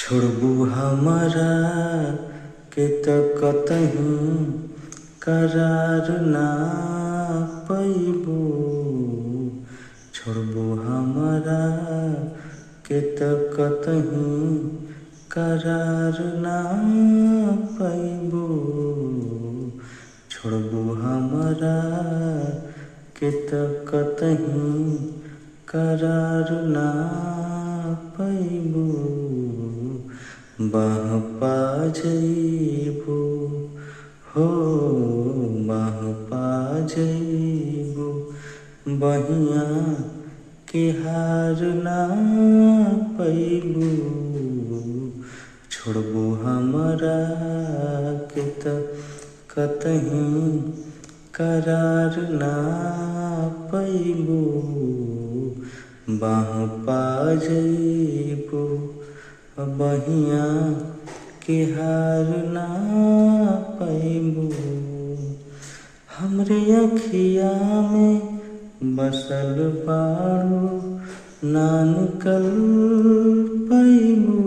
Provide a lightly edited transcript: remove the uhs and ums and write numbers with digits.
छोड़बू हमरा के त कतही करार ना पैबू। छोड़बू हमरा के त कतही करार ना पैबू। छोड़बू हमरा के त कतही करार ना पैबू। बाह पा जइबू हो बाह पा जइबू, बहिया के हार ना पैबू। छोड़बू हमरा के त कतही करार ना पैबू। बाह पा जइबू, बहिया के हार ना पैबू। हमरे अखिया में बसल बारू, ना निकल पैबू।